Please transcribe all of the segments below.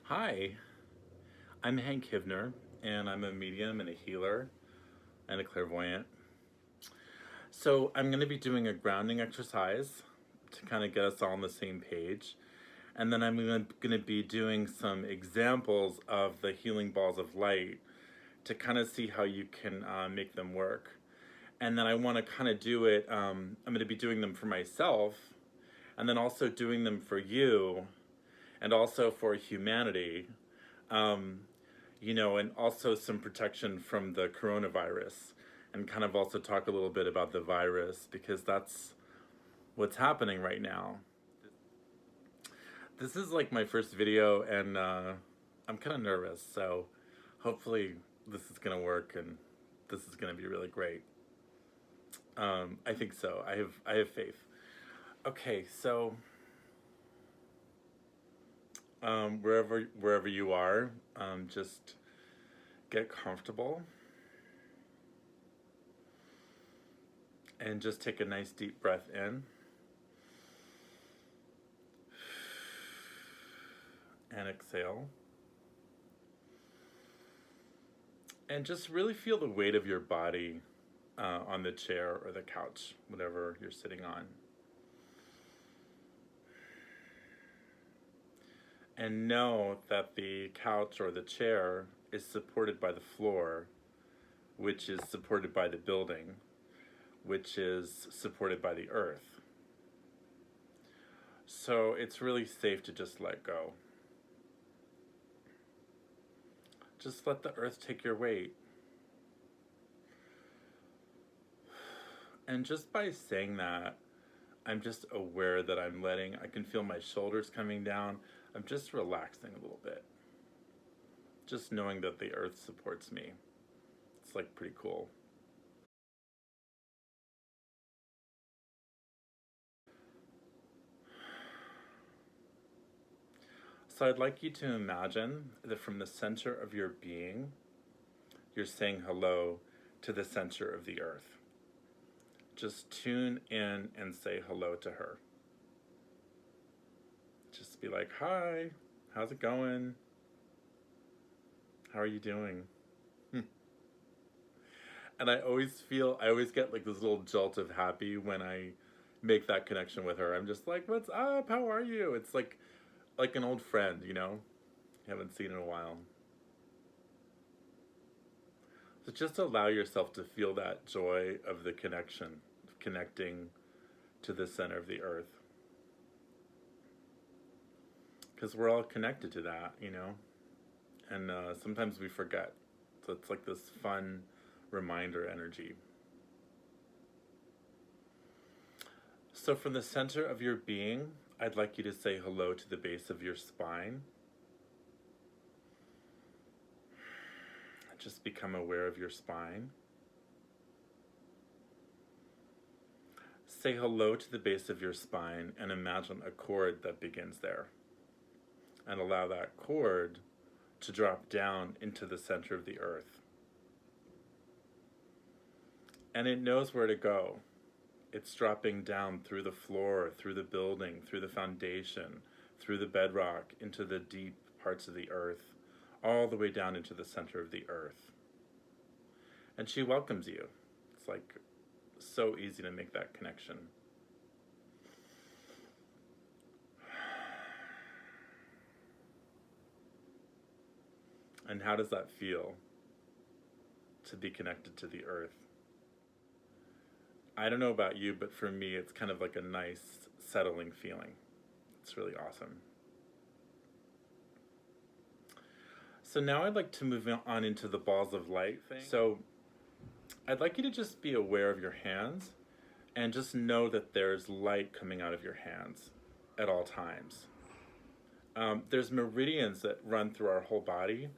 Hi, I'm Hank Hivnor, and I'm a medium and a healer and a clairvoyant. So I'm going to be doing a grounding exercise to kind of get us all on the same page. And then I'm going to be doing some examples of the healing balls of light to kind of see how you can make them work. And then I want to kind of do it, I'm going to be doing them for myself, and then also doing them for you, and also for humanity. And also some protection from the coronavirus, and kind of also talk a little bit about the virus because that's what's happening right now. This is like my first video, and I'm kind of nervous, so hopefully this is gonna work and this is gonna be really great. I think so. I have faith. Okay, so wherever you are, just get comfortable and just take a nice deep breath in and exhale, and just really feel the weight of your body on the chair or the couch, whatever you're sitting on. And know that the couch or the chair is supported by the floor, which is supported by the building, which is supported by the earth. So it's really safe to just let go. Just let the earth take your weight. And just by saying that, I'm just aware that I can feel my shoulders coming down. I'm just relaxing a little bit. Just knowing that the earth supports me. It's like pretty cool. So I'd like you to imagine that from the center of your being, you're saying hello to the center of the earth. Just tune in and say hello to her. Just be like, hi, how's it going? How are you doing? And I always get like this little jolt of happy when I make that connection with her. I'm just like, what's up? How are you? It's like an old friend, haven't seen in a while. So just allow yourself to feel that joy of the connection, of connecting to the center of the earth. Because we're all connected to that, and sometimes we forget. So it's like this fun reminder energy. So from the center of your being, I'd like you to say hello to the base of your spine. Just become aware of your spine. Say hello to the base of your spine and imagine a cord that begins there. And allow that cord to drop down into the center of the earth. And it knows where to go. It's dropping down through the floor, through the building, through the foundation, through the bedrock, into the deep parts of the earth, all the way down into the center of the earth. And she welcomes you. It's like so easy to make that connection. And how does that feel to be connected to the earth? I don't know about you, but for me, it's kind of like a nice, settling feeling. It's really awesome. So now I'd like to move on into the balls of light thing. So I'd like you to just be aware of your hands and just know that there's light coming out of your hands at all times. There's meridians that run through our whole body,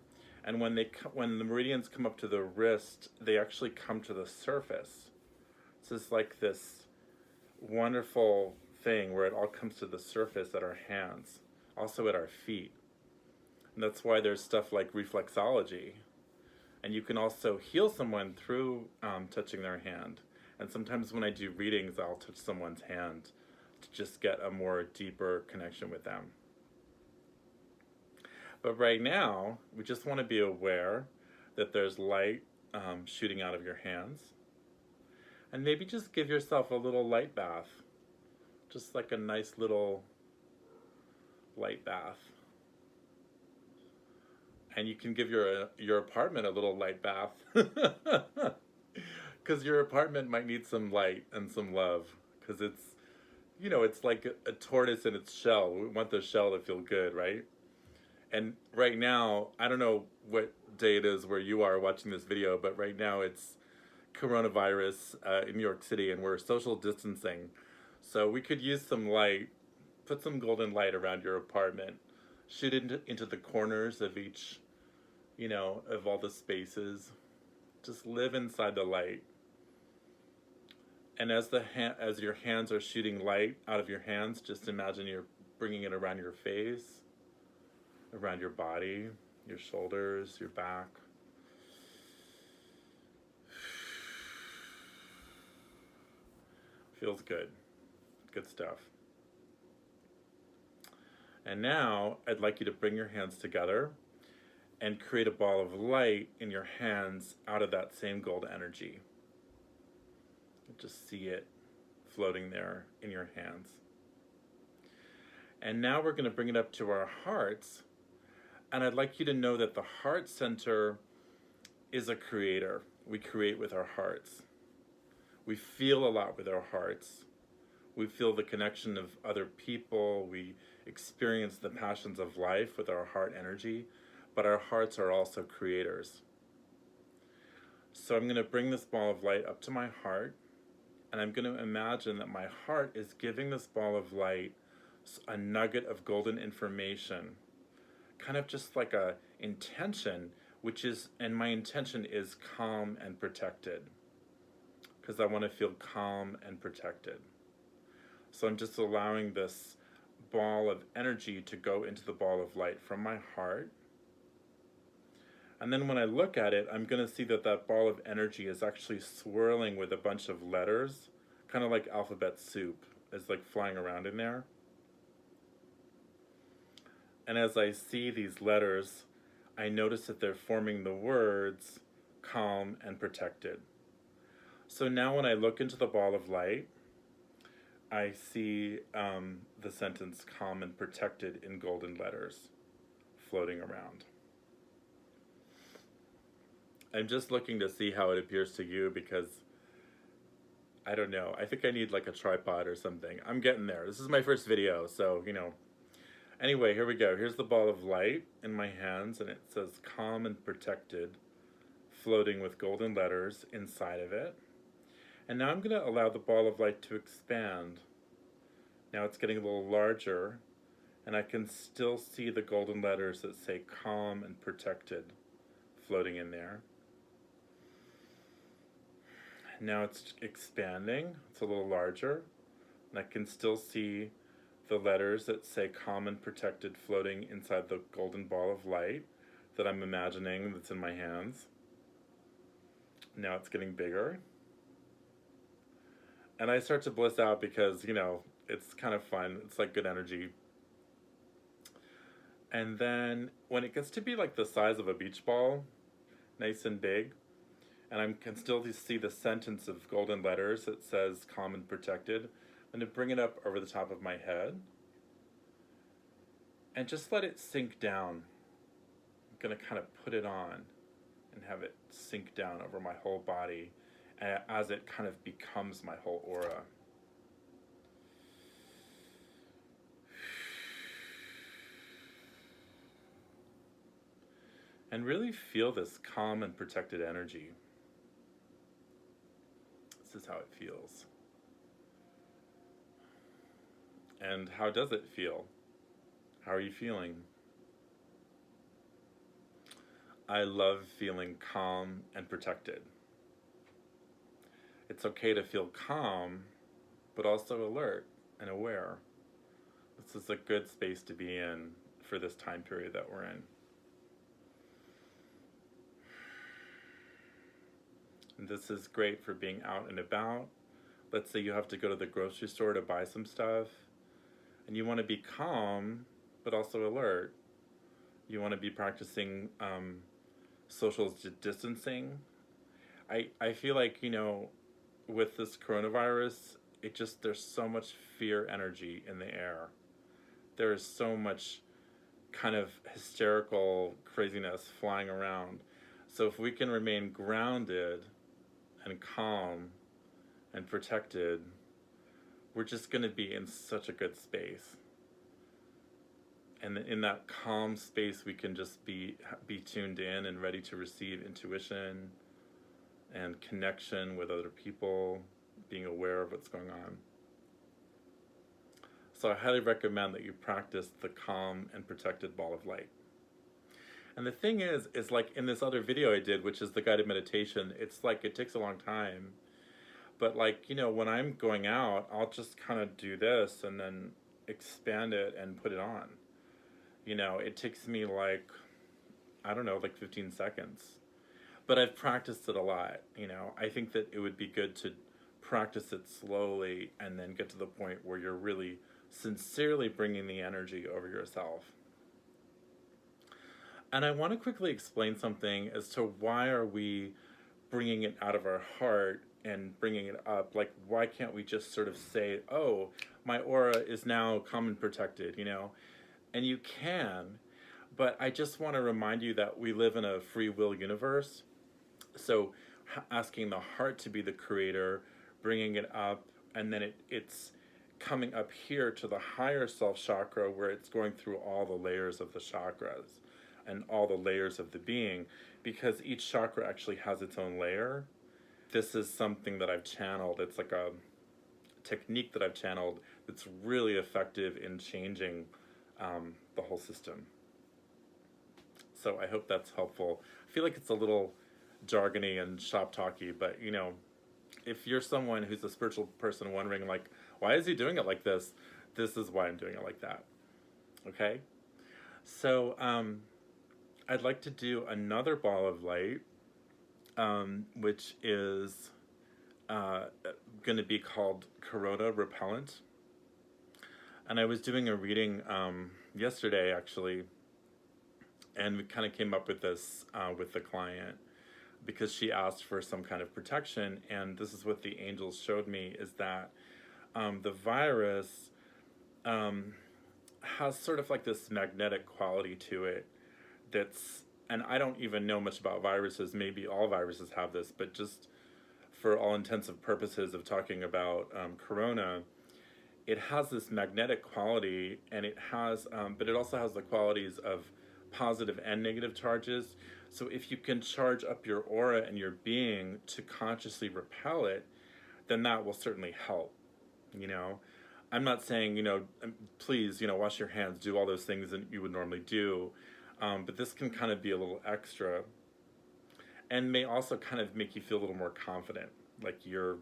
and when the meridians come up to the wrist, they actually come to the surface. So it's like this wonderful thing where it all comes to the surface at our hands, also at our feet. And that's why there's stuff like reflexology. And you can also heal someone through touching their hand. And sometimes when I do readings, I'll touch someone's hand to just get a more deeper connection with them. But right now, we just want to be aware that there's light shooting out of your hands. And maybe just give yourself a little light bath. Just like a nice little light bath. And you can give your apartment a little light bath. Because your apartment might need some light and some love. Because it's, you know, it's like a tortoise in its shell. We want the shell to feel good, right? And right now, I don't know what day it is where you are watching this video, but right now it's coronavirus in New York City, and we're social distancing. So we could use some light, put some golden light around your apartment, shoot it into the corners of each, you know, of all the spaces. Just live inside the light. And as as your hands are shooting light out of your hands, just imagine you're bringing it around your face, around your body, your shoulders, your back. Feels good. Good stuff. And now I'd like you to bring your hands together and create a ball of light in your hands out of that same gold energy. Just see it floating there in your hands. And now we're going to bring it up to our hearts. And I'd like you to know that the heart center is a creator. We create with our hearts. We feel a lot with our hearts. We feel the connection of other people. We experience the passions of life with our heart energy. But our hearts are also creators. So I'm going to bring this ball of light up to my heart. And I'm going to imagine that my heart is giving this ball of light a nugget of golden information. Kind of just like a intention, and my intention is calm and protected. Because I want to feel calm and protected. So I'm just allowing this ball of energy to go into the ball of light from my heart. And then when I look at it, I'm going to see that that ball of energy is actually swirling with a bunch of letters, kind of like alphabet soup, is like flying around in there. And as I see these letters, I notice that they're forming the words calm and protected. So now when I look into the ball of light, I see the sentence calm and protected in golden letters floating around. I'm just looking to see how it appears to you because, I don't know, I think I need like a tripod or something. I'm getting there. This is my first video, so, you know. Anyway, here we go. Here's the ball of light in my hands, and it says calm and protected, floating with golden letters inside of it. And now I'm going to allow the ball of light to expand. Now it's getting a little larger, and I can still see the golden letters that say calm and protected floating in there. Now it's expanding, it's a little larger, and I can still see the letters that say calm and protected floating inside the golden ball of light that I'm imagining that's in my hands. Now it's getting bigger. And I start to bliss out because, you know, it's kind of fun. It's like good energy. And then when it gets to be like the size of a beach ball, nice and big, and I can still see the sentence of golden letters that says calm and protected, I'm going to bring it up over the top of my head and just let it sink down. I'm going to kind of put it on and have it sink down over my whole body as it kind of becomes my whole aura. And really feel this calm and protected energy. This is how it feels. And how does it feel? How are you feeling? I love feeling calm and protected. It's okay to feel calm, but also alert and aware. This is a good space to be in for this time period that we're in. And this is great for being out and about. Let's say you have to go to the grocery store to buy some stuff, and you want to be calm, but also alert. You want to be practicing social distancing. I feel like, with this coronavirus, there's so much fear energy in the air. There is so much kind of hysterical craziness flying around. So if we can remain grounded and calm and protected, we're just going to be in such a good space. And in that calm space, we can just be tuned in and ready to receive intuition and connection with other people, being aware of what's going on. So I highly recommend that you practice the calm and protected ball of light. And the thing is like in this other video I did, which is the guided meditation, it's like it takes a long time. But like, when I'm going out, I'll just kind of do this and then expand it and put it on. It takes me like, I don't know, like 15 seconds. But I've practiced it a lot, I think that it would be good to practice it slowly and then get to the point where you're really sincerely bringing the energy over yourself. And I want to quickly explain something as to why are we bringing it out of our heart and bringing it up. Like, why can't we just sort of say, oh, my aura is now calm and protected, And you can, but I just want to remind you that we live in a free will universe. So asking the heart to be the creator, bringing it up, and then it's coming up here to the higher self chakra where it's going through all the layers of the chakras and all the layers of the being, because each chakra actually has its own layer. This is something that I've channeled. It's like a technique that I've channeled that's really effective in changing the whole system. So I hope that's helpful. I feel like it's a little jargony and shop talky, but if you're someone who's a spiritual person wondering like, why is he doing it like this? This is why I'm doing it like that. Okay? So I'd like to do another ball of light, which is going to be called Corona Repellent. And I was doing a reading yesterday, actually, and we kind of came up with this with the client because she asked for some kind of protection, and this is what the angels showed me, is that the virus has sort of like this magnetic quality to it that's, and I don't even know much about viruses, maybe all viruses have this, but just for all intents and purposes of talking about corona, it has this magnetic quality, and it has, but it also has the qualities of positive and negative charges. So if you can charge up your aura and your being to consciously repel it, then that will certainly help. I'm not saying, please, wash your hands, do all those things that you would normally do. But this can kind of be a little extra and may also kind of make you feel a little more confident, like you're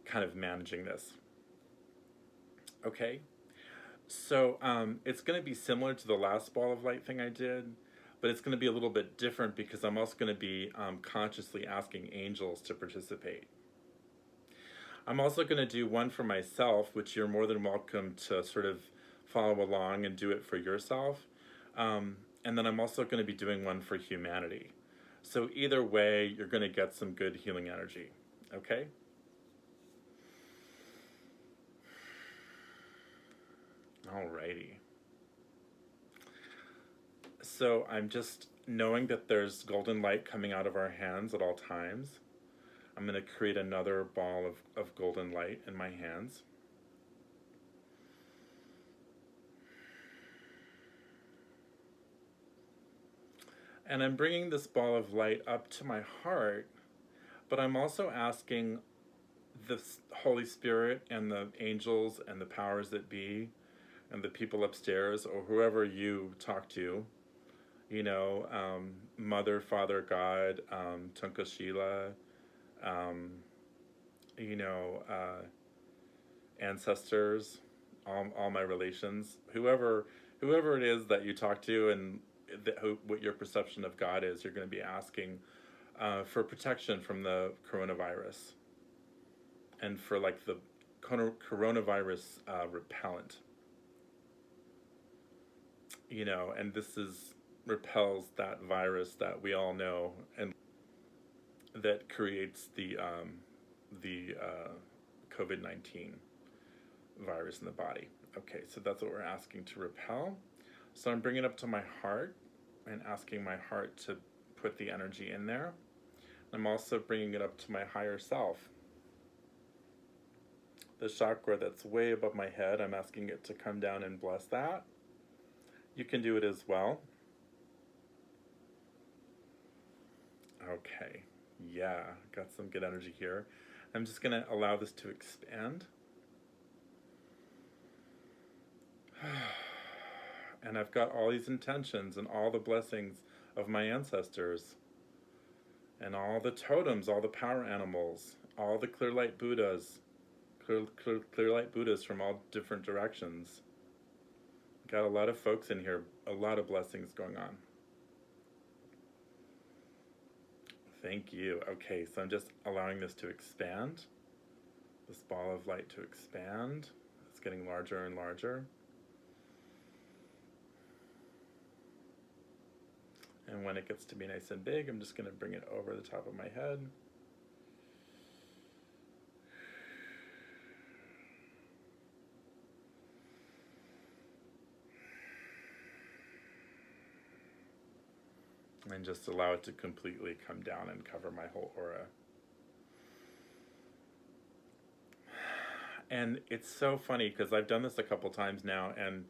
kind of managing this. Okay? So it's going to be similar to the last ball of light thing I did, but it's going to be a little bit different because I'm also going to be consciously asking angels to participate. I'm also going to do one for myself, which you're more than welcome to sort of follow along and do it for yourself. And then I'm also going to be doing one for humanity. So either way, you're going to get some good healing energy. Okay? Alrighty. So I'm just knowing that there's golden light coming out of our hands at all times. I'm going to create another ball of golden light in my hands. And I'm bringing this ball of light up to my heart, but I'm also asking the Holy Spirit and the angels and the powers that be and the people upstairs or whoever you talk to, Mother, Father, God, Tunka Shila, ancestors, all my relations, whoever it is that you talk to and what your perception of God is, you're going to be asking for protection from the coronavirus and for like the coronavirus repellent. And this is repels that virus that we all know and that creates the COVID-19 virus in the body. Okay, so that's what we're asking to repel. So I'm bringing it up to my heart and asking my heart to put the energy in there. I'm also bringing it up to my higher self. The chakra that's way above my head, I'm asking it to come down and bless that. You can do it as well. Okay, yeah, got some good energy here. I'm just going to allow this to expand. And I've got all these intentions and all the blessings of my ancestors and all the totems, all the power animals, all the clear light Buddhas, clear light Buddhas from all different directions. Got a lot of folks in here, a lot of blessings going on. Thank you. Okay, so I'm just allowing this to expand, this ball of light to expand. It's getting larger and larger. And when it gets to be nice and big, I'm just going to bring it over the top of my head. And just allow it to completely come down and cover my whole aura. And it's so funny because I've done this a couple times now, and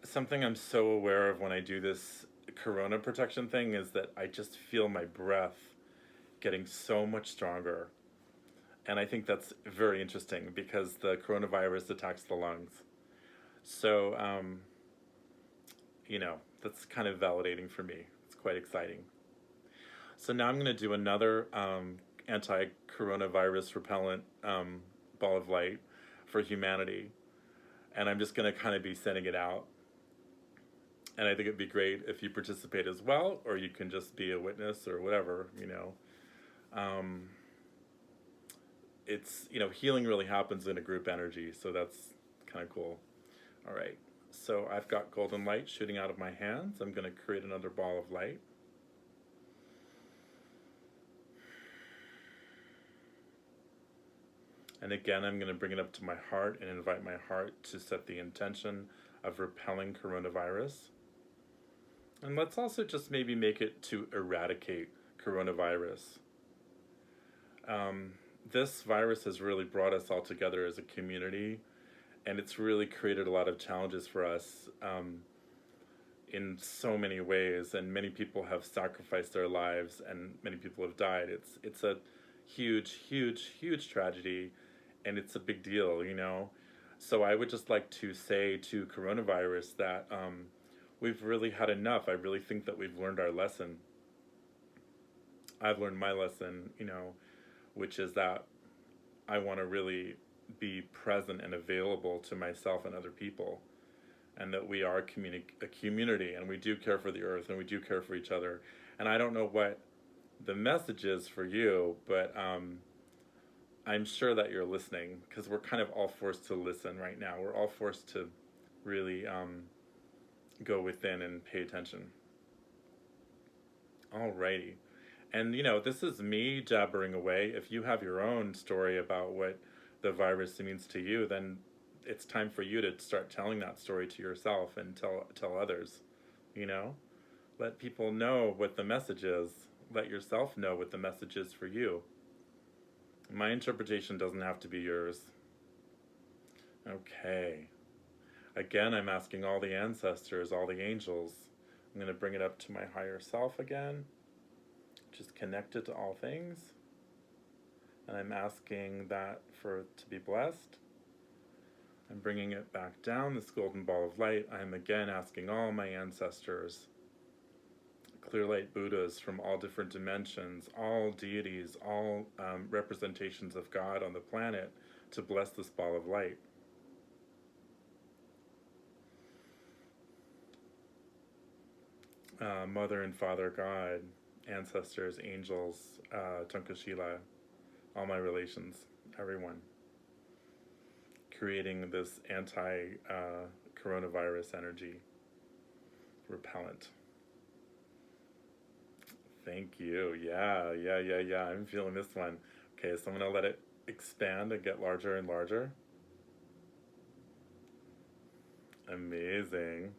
something I'm so aware of when I do this corona protection thing is that I just feel my breath getting so much stronger. And I think that's very interesting because the coronavirus attacks the lungs. So, you know, that's kind of validating for me. It's quite exciting. So now I'm going to do another anti-coronavirus repellent ball of light for humanity. And I'm just going to kind of be sending it out. And I think it'd be great if you participate as well, or you can just be a witness or whatever, you know. It's, you know, healing really happens in a group energy, so that's kind of cool. All right, so I've got golden light shooting out of my hands. I'm going to create another ball of light. And again, I'm going to bring it up to my heart and invite my heart to set the intention of repelling coronavirus. And let's also just maybe make it to eradicate coronavirus. This virus has really brought us all together as a community, and it's really created a lot of challenges for us in so many ways, and many people have sacrificed their lives, and many people have died. It's a huge, huge, huge tragedy, and it's a big deal, you know. So I would just like to say to coronavirus that we've really had enough. I really think that we've learned our lesson. I've learned my lesson, you know, which is that I want to really be present and available to myself and other people, and that we are a community, and we do care for the earth, and we do care for each other. And I don't know what the message is for you, but I'm sure that you're listening, because we're kind of all forced to listen right now. We're all forced to really go within and pay attention. Alrighty. And, you know, this is me jabbering away. If you have your own story about what the virus means to you, then it's time for you to start telling that story to yourself and tell others, you know? Let people know what the message is. Let yourself know what the message is for you. My interpretation doesn't have to be yours. Okay. Again, I'm asking all the ancestors, all the angels. I'm going to bring it up to my higher self again, which is connected to all things. And I'm asking that for it to be blessed. I'm bringing it back down, this golden ball of light. I'm again asking all my ancestors, clear light Buddhas from all different dimensions, all deities, all representations of God on the planet, to bless this ball of light. Mother and Father God, ancestors, angels, Tunkashila, all my relations, everyone, creating this anti-coronavirus energy. repellent. Thank you. Yeah. I'm feeling this one. Okay, so I'm gonna let it expand and get larger and larger. Amazing.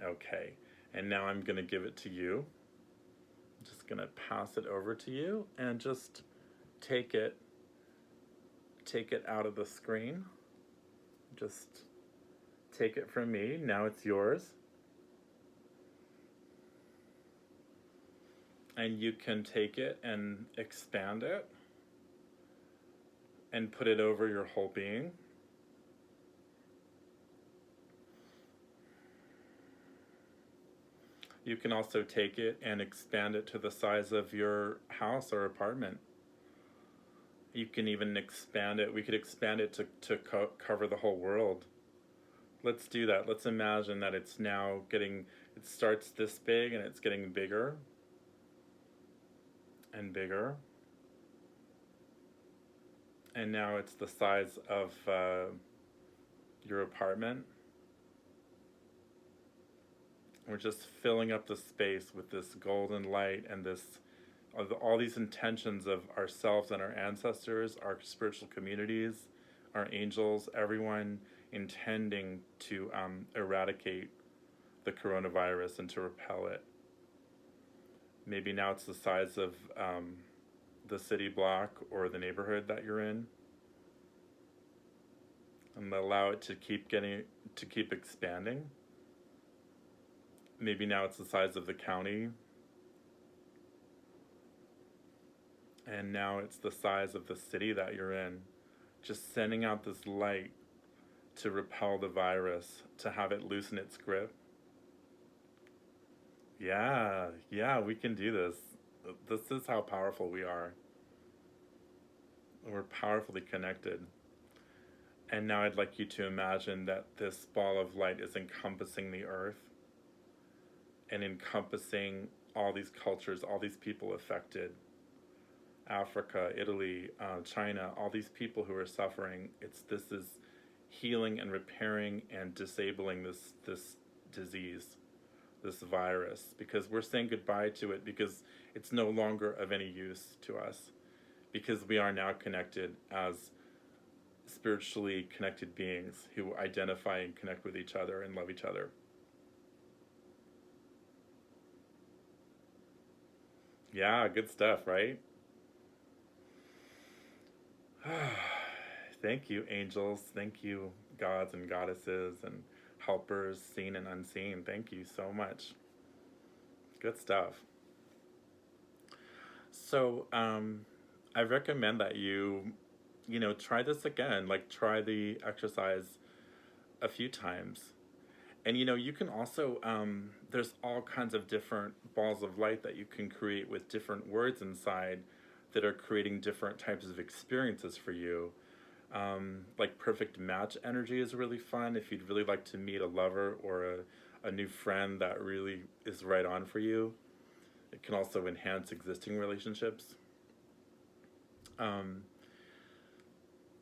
Okay, and now I'm gonna give it to you. I'm just gonna pass it over to you and just take it out of the screen. Just take it from me. Now it's yours. And you can take it and expand it and put it over your whole being. You can also take it and expand it to the size of your house or apartment. You can even expand it. We could expand it to cover the whole world. Let's do that. Let's imagine that it's now getting, it starts this big and it's getting bigger and bigger. And now it's the size of your apartment. We're just filling up the space with this golden light and this, all these intentions of ourselves and our ancestors, our spiritual communities, our angels, everyone intending to eradicate the coronavirus and to repel it. Maybe now it's the size of the city block or the neighborhood that you're in, and allow it to keep expanding. Maybe now it's the size of the county, and now it's the size of the city that you're in. Just sending out this light to repel the virus, to have it loosen its grip. Yeah, we can do this. This is how powerful we are. We're powerfully connected. And now I'd like you to imagine that this ball of light is encompassing the earth and encompassing all these cultures, all these people affected. Africa, Italy, China, all these people who are suffering. This is healing and repairing and disabling this disease, this virus, because we're saying goodbye to it, because it's no longer of any use to us, because we are now connected as spiritually connected beings who identify and connect with each other and love each other. Yeah, good stuff, right? Thank you, angels. Thank you, gods and goddesses and helpers, seen and unseen. Thank you so much. Good stuff. So, I recommend that you try this again. Like, try the exercise a few times. And, you can also, there's all kinds of different balls of light that you can create with different words inside that are creating different types of experiences for you. Like perfect match energy is really fun if you'd really like to meet a lover or a new friend that really is right on for you. It can also enhance existing relationships.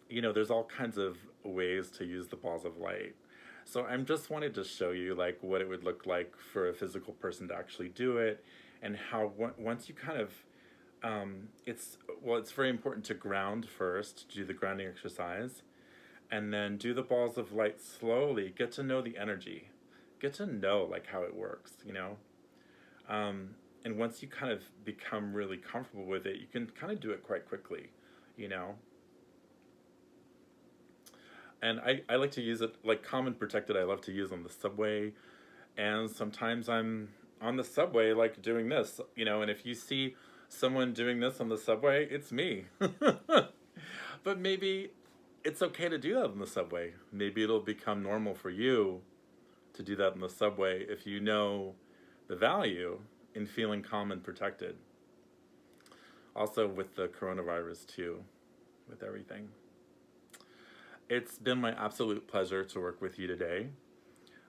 There's all kinds of ways to use the balls of light. So I'm just wanted to show you like what it would look like for a physical person to actually do it, and how once you kind of it's very important to ground first, do the grounding exercise, and then do the balls of light slowly. Get to know the energy, get to know like how it works, and once you kind of become really comfortable with it, you can kind of do it quite quickly, And I like to use it like calm and protected. I love to use on the subway, and sometimes I'm on the subway like doing this, and if you see someone doing this on the subway, it's me. But maybe it's okay to do that on the subway. Maybe it'll become normal for you to do that on the subway if you know the value in feeling calm and protected. Also with the coronavirus too, with everything. It's been my absolute pleasure to work with you today.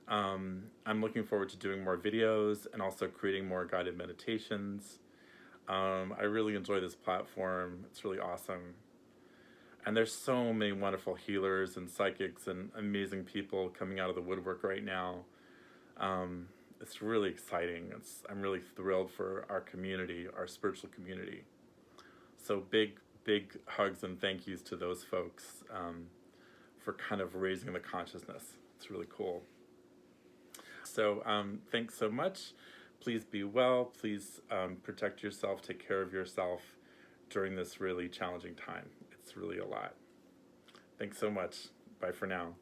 I'm looking forward to doing more videos and also creating more guided meditations. I really enjoy this platform. It's really awesome. And there's so many wonderful healers and psychics and amazing people coming out of the woodwork right now. it's really exciting. I'm really thrilled for our community, our spiritual community. So big hugs and thank yous to those folks for kind of raising the consciousness. It's really cool. So thanks so much. Please be well. Please protect yourself, take care of yourself during this really challenging time. It's really a lot. Thanks so much. Bye for now.